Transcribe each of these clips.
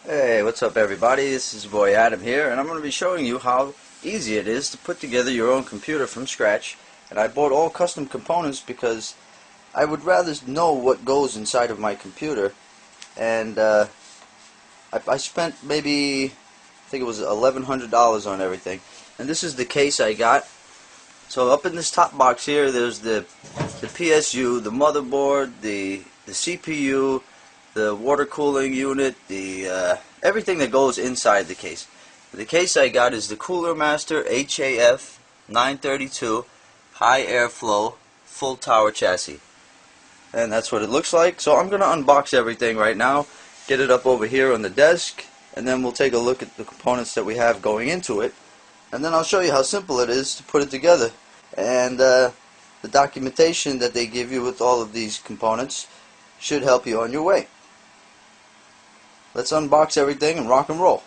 Hey, what's up everybody? This is your boy Adam here, and I'm going to be showing you how easy it is to put together your own computer from scratch. And I bought all custom components because I would rather know what goes inside of my computer. And I spent maybe, I think it was $1,100 on everything. And this is the case I got. So up in this top box here, there's the PSU, the motherboard, the CPU, the water cooling unit, the everything that goes inside the case. The case I got is the Cooler Master HAF 932 high airflow full tower chassis, and that's what it looks like. So I'm gonna unbox everything right now, get it up over here on the desk, and then we'll take a look at the components that we have going into it, and then I'll show you how simple it is to put it together. And the documentation that they give you with all of these components should help you on your way. Let's unbox everything and rock and roll.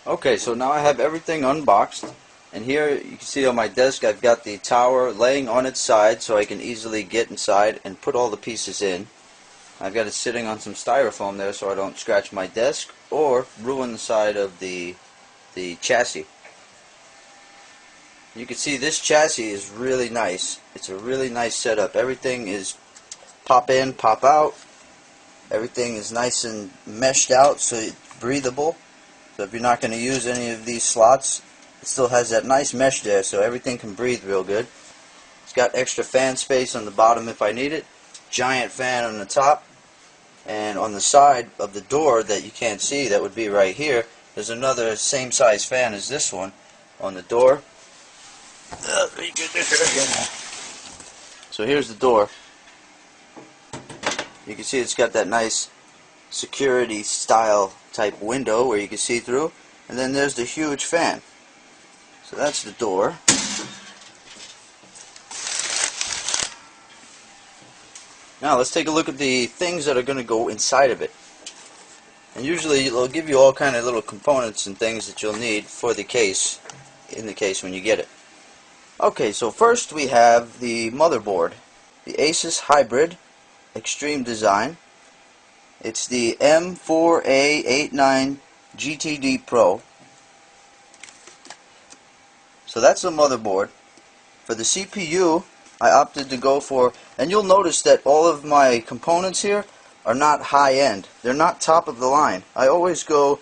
Okay, so now I have everything unboxed, and here you can see on my desk I've got the tower laying on its side so I can easily get inside and put all the pieces in. I've got it sitting on some styrofoam there so I don't scratch my desk or ruin the side of the chassis. You can see this chassis is really nice. It's a really nice setup. Everything is pop in, pop out. Everything is nice and meshed out so it's breathable. So if you're not going to use any of these slots, it still has that nice mesh there so everything can breathe real good. It's got extra fan space on the bottom if I need it. Giant fan on the top. And on the side of the door that you can't see, that would be right here, there's another same size fan as this one on the door. So here's the door. You can see it's got that nice security style type window where you can see through, and then there's the huge fan. So that's the door. Now let's take a look at the things that are going to go inside of it. And usually they'll give you all kind of little components and things that you'll need for the case, in the case when you get it. Okay, so first we have the motherboard, the Asus Hybrid Extreme Design. It's the M4A89 GTD Pro. So that's the motherboard. For the CPU, I opted to go for, and you'll notice that all of my components here are not high-end. They're not top of the line. I always go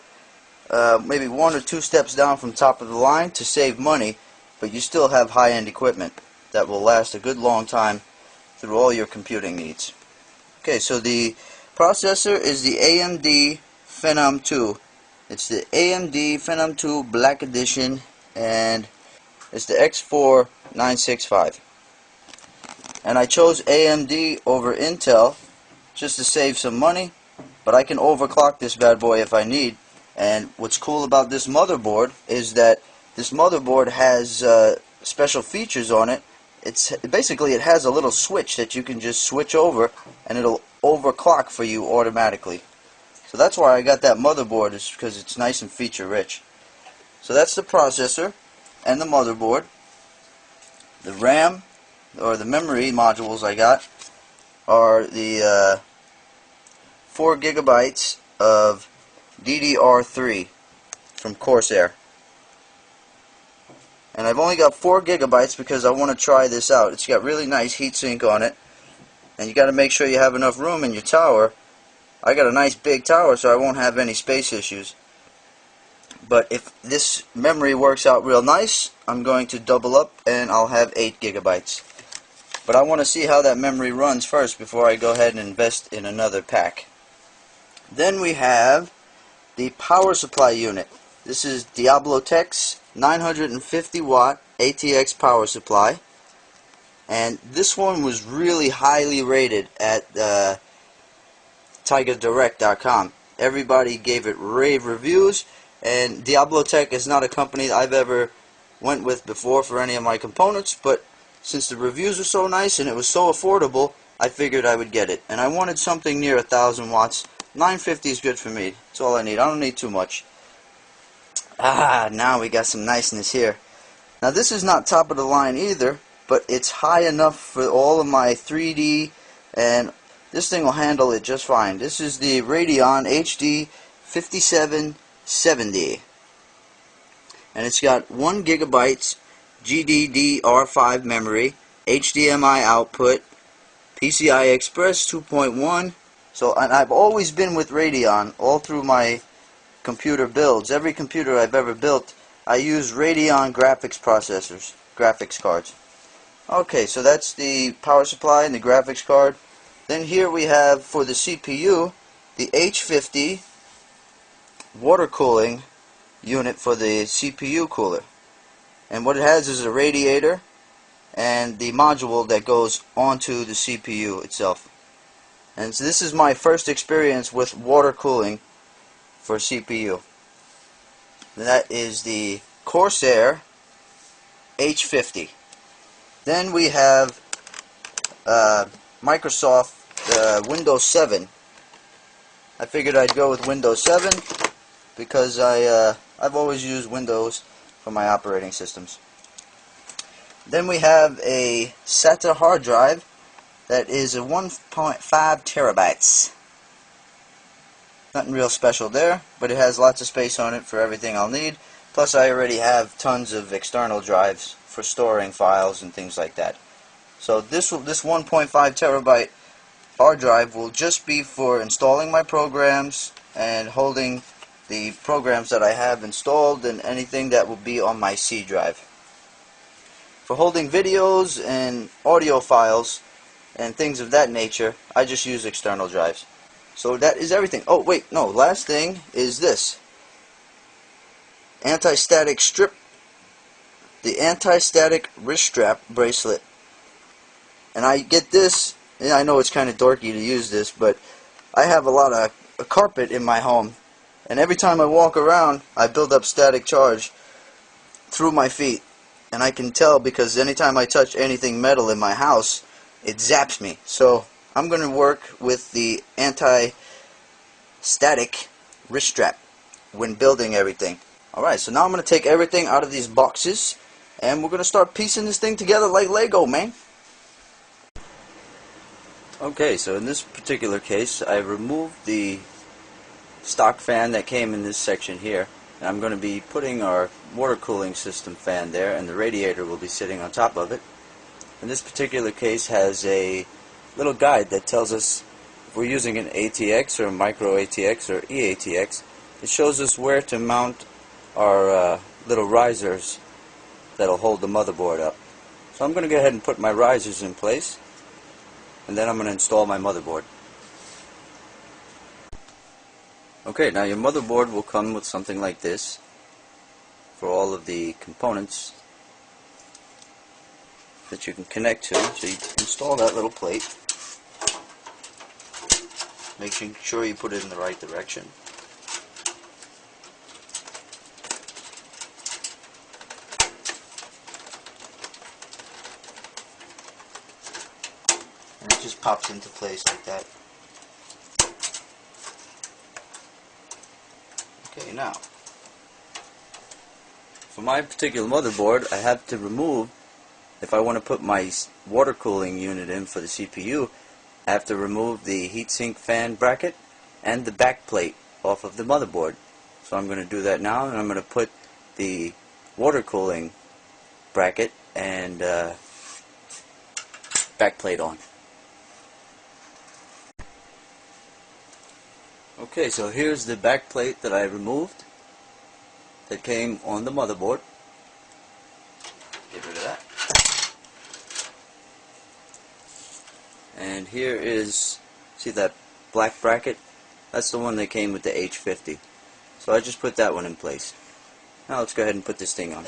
maybe one or two steps down from top of the line to save money, but you still have high-end equipment that will last a good long time through all your computing needs. Okay, so the processor is the AMD Phenom 2. It's the AMD Phenom 2 Black Edition, and it's the X4 965. And I chose AMD over Intel just to save some money, but I can overclock this bad boy if I need. And what's cool about this motherboard is that this motherboard has special features on it. Basically it has a little switch that you can just switch over and it'll overclock for you automatically. So that's why I got that motherboard, is because it's nice and feature rich. So that's the processor and the motherboard. The RAM, or the memory modules I got, are the 4 gigabytes of DDR3 from Corsair. And I've only got 4 gigabytes because I want to try this out. It's got really nice heatsink on it, and you got to make sure you have enough room in your tower. I got a nice big tower, so I won't have any space issues. But if this memory works out real nice, I'm going to double up and I'll have 8 gigabytes. But I want to see how that memory runs first before I go ahead and invest in another pack. Then we have the power supply unit. This is Diablotech's 950 watt ATX power supply, and this one was really highly rated at TigerDirect.com. Everybody gave it rave reviews, and Diablotech is not a company I've ever went with before for any of my components, but since the reviews were so nice and it was so affordable, I figured I would get it. And I wanted something near 1,000 watts. 950 is good for me. That's all I need. I don't need too much. Now we got some niceness here. Now this is not top of the line either, but it's high enough for all of my 3D, and this thing will handle it just fine. This is the Radeon HD 5770, and it's got 1 gigabyte GDDR5 memory, HDMI output, PCI Express 2.1. So, and I've always been with Radeon all through my computer builds. Every computer I've ever built, I use Radeon graphics cards. Okay, so that's the power supply and the graphics card. Then here we have, for the CPU, the H50 water cooling unit for the CPU cooler. And what it has is a radiator and the module that goes onto the CPU itself. And so this is my first experience with water cooling for CPU. And that is the Corsair H50. Then we have Microsoft Windows 7. I figured I'd go with Windows 7 because I've always used Windows for my operating systems. Then we have a SATA hard drive that is a 1.5 terabytes. Nothing real special there, but it has lots of space on it for everything I'll need. Plus I already have tons of external drives for storing files and things like that. So this 1.5 terabyte hard drive will just be for installing my programs and holding the programs that I have installed and anything that will be on my C drive. For holding videos and audio files and things of that nature, I just use external drives. So that is everything. Oh wait, no, last thing is this. Anti-static strip. The anti-static wrist strap bracelet. And I get this, and I know it's kind of dorky to use this, but I have a lot of carpet in my home, and every time I walk around I build up static charge through my feet, and I can tell because anytime I touch anything metal in my house it zaps me. So I'm going to work with the anti-static wrist strap when building everything. Alright, so now I'm going to take everything out of these boxes and we're going to start piecing this thing together like Lego, man. Okay, so in this particular case I removed the stock fan that came in this section here, and I'm going to be putting our water cooling system fan there, and the radiator will be sitting on top of it. In this particular case has a little guide that tells us if we're using an ATX or a micro ATX or eATX. It shows us where to mount our little risers that'll hold the motherboard up. So I'm going to go ahead and put my risers in place, and then I'm going to install my motherboard. Okay, now your motherboard will come with something like this for all of the components that you can connect to. So you install that little plate. Making sure you put it in the right direction. And it just pops into place like that. Okay, now, for my particular motherboard, I have to remove, if I want to put my water cooling unit in for the CPU, I have to remove the heatsink fan bracket and the back plate off of the motherboard. So I'm going to do that now, and I'm going to put the water cooling bracket and back plate on. Okay, so here's the back plate that I removed that came on the motherboard. Get rid of that. And here is, see that black bracket? That's the one that came with the H50. So I just put that one in place. Now let's go ahead and put this thing on.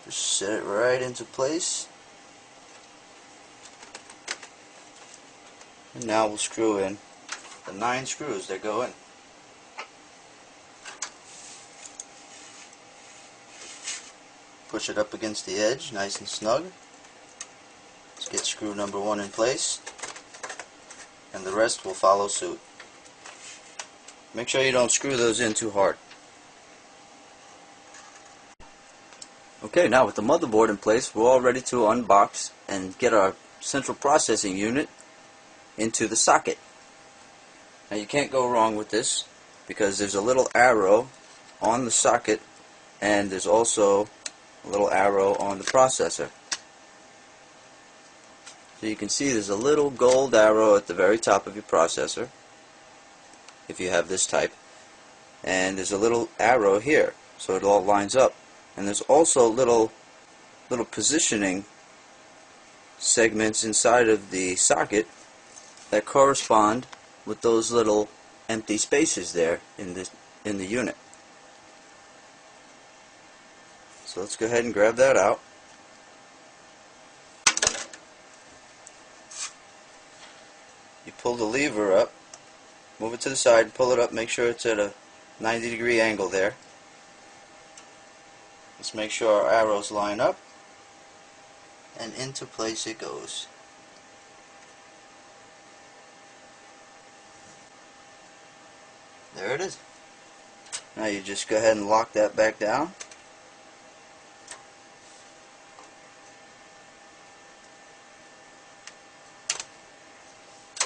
Just set it right into place. And now we'll screw in the 9 screws that go in. Push it up against the edge, nice and snug. Let's get screw number 1 in place, and the rest will follow suit. Make sure you don't screw those in too hard. Okay, now with the motherboard in place, we're all ready to unbox and get our central processing unit into the socket. Now you can't go wrong with this because there's a little arrow on the socket, and there's also a little arrow on the processor. So you can see there's a little gold arrow at the very top of your processor, if you have this type, and there's a little arrow here, so it all lines up. And there's also little positioning segments inside of the socket that correspond with those little empty spaces there in the unit. So let's go ahead and grab that out. You pull the lever up, move it to the side, pull it up, make sure it's at a 90-degree angle there. Let's make sure our arrows line up, and into place it goes. There it is. Now you just go ahead and lock that back down.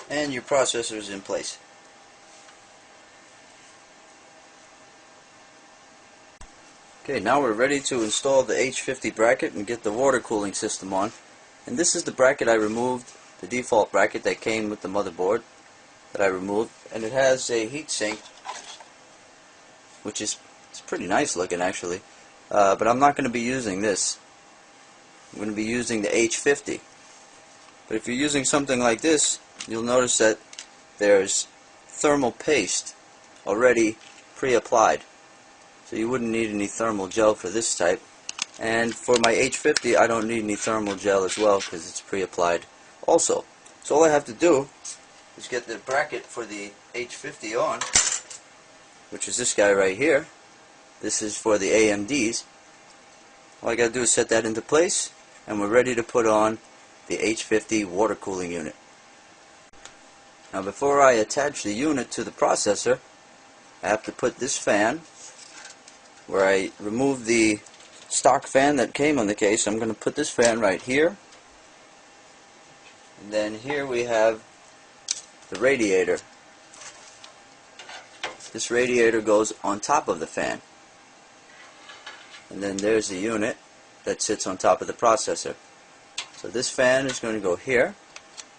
And your processor is in place. Okay, now we're ready to install the H50 bracket and get the water cooling system on. And this is the bracket I removed, the default bracket that came with the motherboard that I removed. And it has a heatsink, which is pretty nice looking actually. But I'm not going to be using this. I'm going to be using the H50. But if you're using something like this, you'll notice that there's thermal paste already pre-applied. So you wouldn't need any thermal gel for this type. And for my H50, I don't need any thermal gel as well because it's pre-applied also. So all I have to do is get the bracket for the H50 on, which is this guy right here. This is for the AMDs. All I got to do is set that into place, and we're ready to put on the H50 water cooling unit. Now before I attach the unit to the processor, I have to put this fan, where I removed the stock fan that came on the case. I'm going to put this fan right here. And then here we have the radiator. This radiator goes on top of the fan. And then there's the unit that sits on top of the processor. So this fan is going to go here.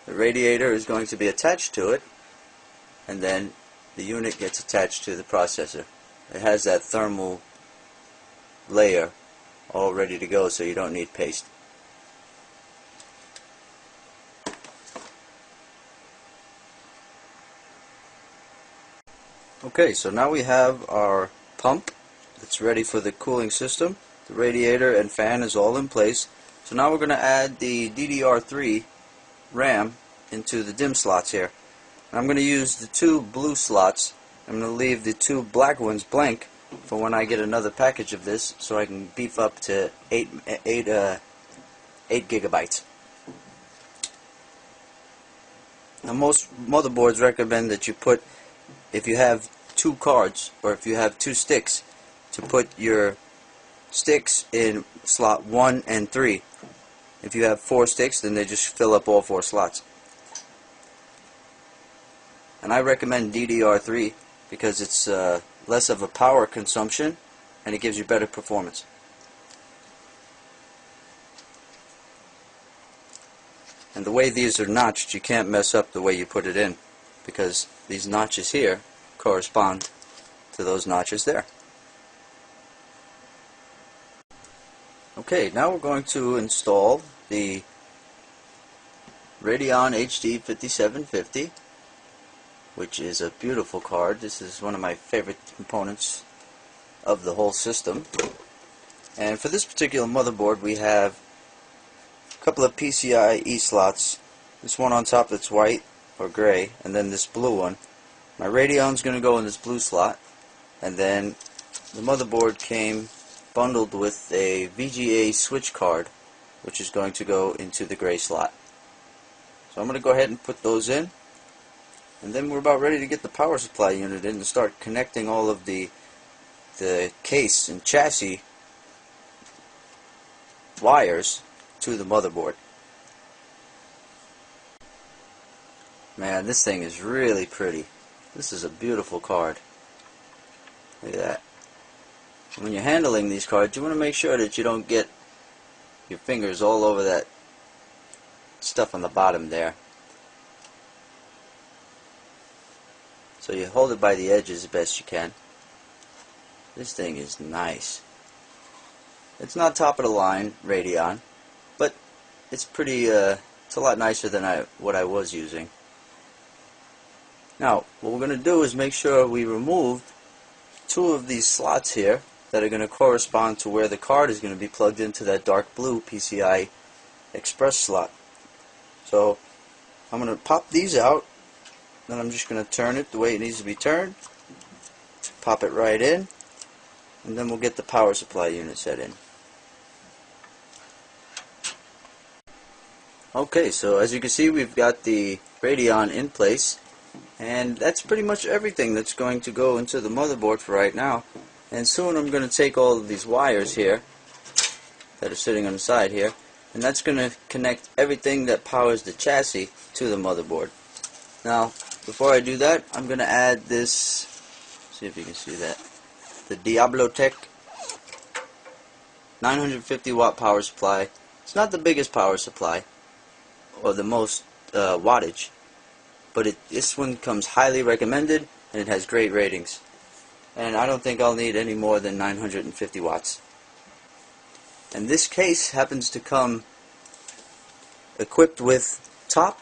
The radiator is going to be attached to it, and then the unit gets attached to the processor. It has that thermal layer all ready to go, so you don't need paste. Okay, so now we have our pump that's ready for the cooling system. The radiator and fan is all in place. So now we're going to add the DDR3 RAM into the DIMM slots here. And I'm going to use the 2 blue slots. I'm going to leave the 2 black ones blank for when I get another package of this, so I can beef up to 8 gigabytes. Now most motherboards recommend that you put, if you have 2 cards or if you have 2 sticks, to put your sticks in slot 1 and 3. If you have 4 sticks, then they just fill up all 4 slots. And I recommend DDR3 because it's less of a power consumption and it gives you better performance. And the way these are notched, you can't mess up the way you put it in, because these notches here correspond to those notches there. Okay, now we're going to install the Radeon HD 5750, which is a beautiful card. This is one of my favorite components of the whole system. And for this particular motherboard, we have a couple of PCIe slots. This one on top that's white or gray, and then this blue one. My Radeon's going to go in this blue slot, and then the motherboard came bundled with a VGA switch card, which is going to go into the gray slot. So I'm going to go ahead and put those in, and then we're about ready to get the power supply unit in and start connecting all of the case and chassis wires to the motherboard. Man, this thing is really pretty. This is a beautiful card. Look at that. When you're handling these cards, you want to make sure that you don't get your fingers all over that stuff on the bottom there. So you hold it by the edges as best you can. This thing is nice. It's not top of the line Radeon, but it's pretty. It's a lot nicer than what I was using. Now, what we're going to do is make sure we remove two of these slots here that are going to correspond to where the card is going to be plugged into that dark blue PCI Express slot. So I'm going to pop these out, then I'm just going to turn it the way it needs to be turned, pop it right in, and then we'll get the power supply unit set in. Okay, so as you can see, we've got the Radeon in place, and that's pretty much everything that's going to go into the motherboard for right now. And soon I'm going to take all of these wires here that are sitting on the side here, and that's going to connect everything that powers the chassis to the motherboard. Now, before I do that, I'm going to add this, see if you can see that, the Diablotech 950 watt power supply. It's not the biggest power supply or the most wattage, but this one comes highly recommended, and it has great ratings. And I don't think I'll need any more than 950 watts. And this case happens to come equipped with top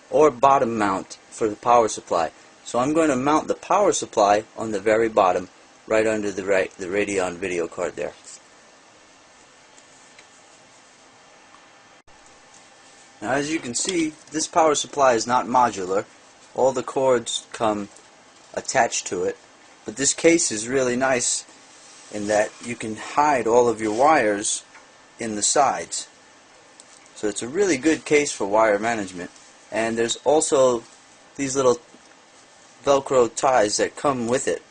or bottom mount for the power supply. So I'm going to mount the power supply on the very bottom, right under the Radeon video card there. Now, as you can see, this power supply is not modular. All the cords come attached to it. But this case is really nice in that you can hide all of your wires in the sides. So it's a really good case for wire management. And there's also these little Velcro ties that come with it.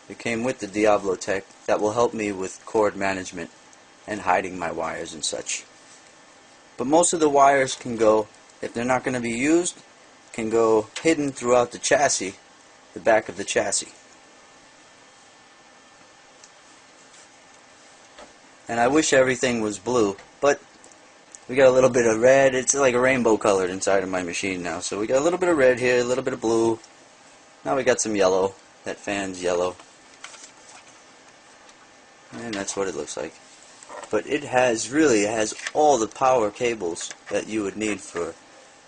It came with the Diablotech that will help me with cord management and hiding my wires and such. But most of the wires can go, if they're not going to be used, can go hidden throughout the chassis, the back of the chassis. And I wish everything was blue, but we got a little bit of red. It's like a rainbow colored inside of my machine now. So we got a little bit of red here, a little bit of blue. Now we got some yellow. That fan's yellow. And that's what it looks like. But it really has all the power cables that you would need for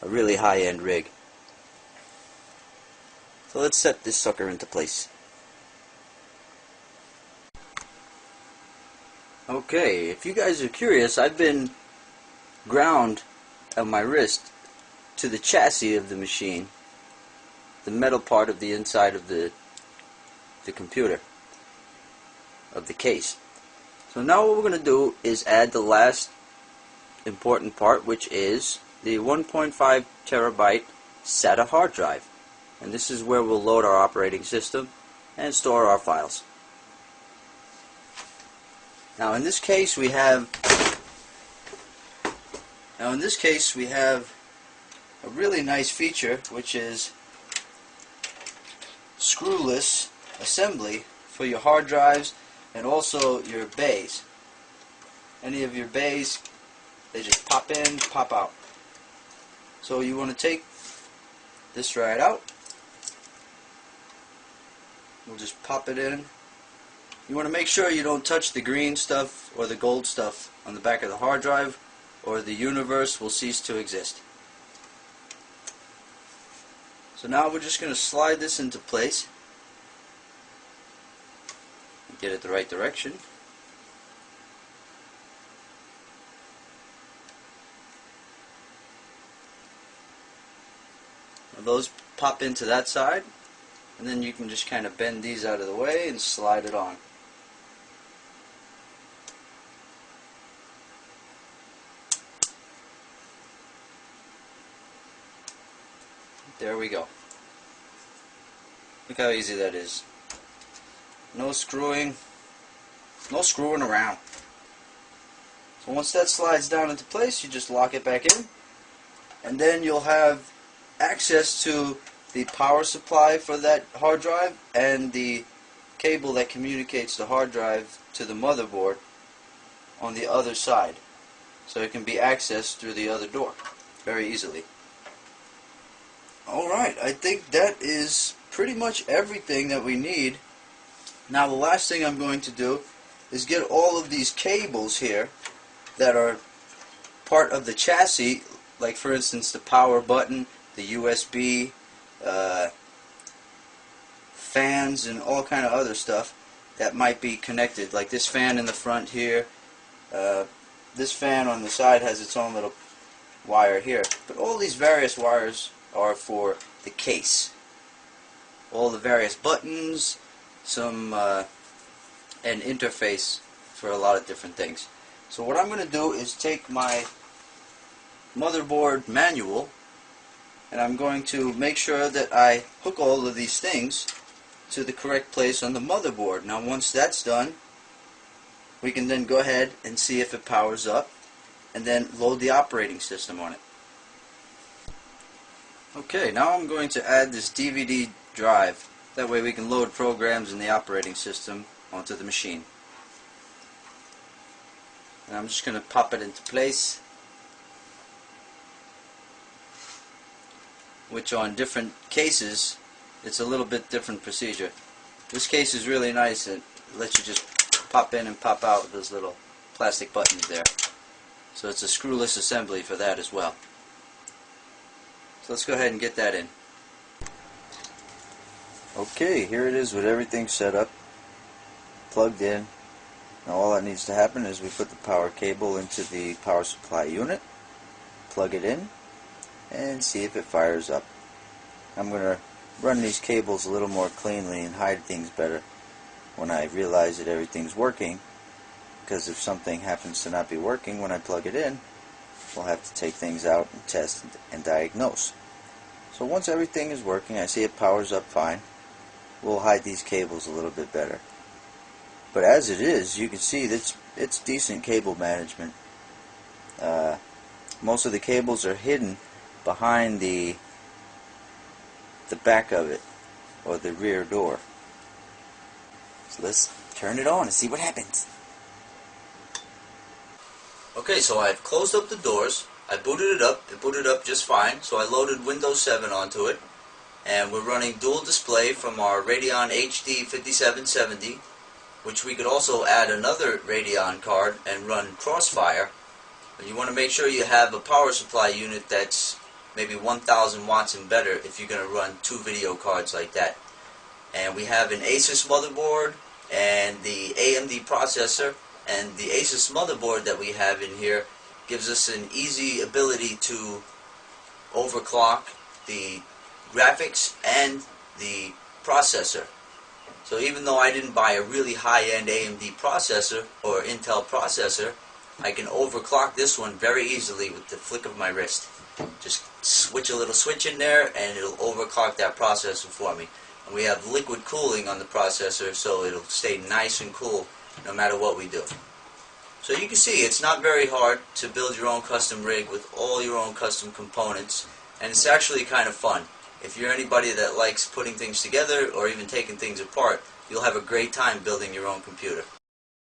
a really high-end rig. So let's set this sucker into place. Okay, if you guys are curious, I've been ground on my wrist to the chassis of the machine, the metal part of the inside of the computer, of the case. So now what we're going to do is add the last important part, which is the 1.5 terabyte SATA hard drive. And this is where we'll load our operating system and store our files. Now in this case we have a really nice feature, which is screwless assembly for your hard drives and also your bays. Any of your bays, they just pop in, pop out. So you want to take this right out. We'll just pop it in. You want to make sure you don't touch the green stuff or the gold stuff on the back of the hard drive, or the universe will cease to exist. So now we're just going to slide this into place. Get it the right direction. Now those pop into that side, and then you can just kind of bend these out of the way and slide it on. There we go. Look how easy that is. No screwing, no screwing around. So once that slides down into place, you just lock it back in, and then you'll have access to the power supply for that hard drive and the cable that communicates the hard drive to the motherboard on the other side. So it can be accessed through the other door very easily. Alright, I think that is pretty much everything that we need. Now the last thing I'm going to do is get all of these cables here that are part of the chassis, like for instance the power button, the USB, fans, and all kind of other stuff that might be connected, like this fan in the front here. This fan on the side has its own little wire here, but all these various wires are for the case. All the various buttons, some an interface for a lot of different things. So what I'm going to do is take my motherboard manual, and I'm going to make sure that I hook all of these things to the correct place on the motherboard. Now once that's done, we can then go ahead and see if it powers up and then load the operating system on it. Okay, now I'm going to add this DVD drive. That way we can load programs in the operating system onto the machine. And I'm just going to pop it into place, which on different cases it's a little bit different procedure. This case is really nice. It lets you just pop in and pop out with those little plastic buttons there. So it's a screwless assembly for that as well. So let's go ahead and get that in. Okay, here it is with everything set up, plugged in. Now all that needs to happen is we put the power cable into the power supply unit, plug it in, and see if it fires up. I'm going to run these cables a little more cleanly and hide things better when I realize that everything's working, because if something happens to not be working when I plug it in, we'll have to take things out and test and diagnose. So once everything is working, I see it powers up fine, we'll hide these cables a little bit better. But as it is, you can see that it's decent cable management. Most of the cables are hidden behind the back of it, or the rear door. So let's turn it on and see what happens. Okay, so I've closed up the doors, I booted it up just fine, so I loaded Windows 7 onto it, and we're running dual display from our Radeon HD 5770, which we could also add another Radeon card and run Crossfire. But you want to make sure you have a power supply unit that's maybe 1000 watts and better if you're going to run two video cards like that. And we have an Asus motherboard and the AMD processor, and the Asus motherboard that we have in here gives us an easy ability to overclock the graphics and the processor. So even though I didn't buy a really high-end AMD processor or Intel processor, I can overclock this one very easily with the flick of my wrist. Just switch a little switch in there and it'll overclock that processor for me. And we have liquid cooling on the processor, so it'll stay nice and cool no matter what we do. So you can see it's not very hard to build your own custom rig with all your own custom components, and it's actually kind of fun. If you're anybody that likes putting things together or even taking things apart, you'll have a great time building your own computer.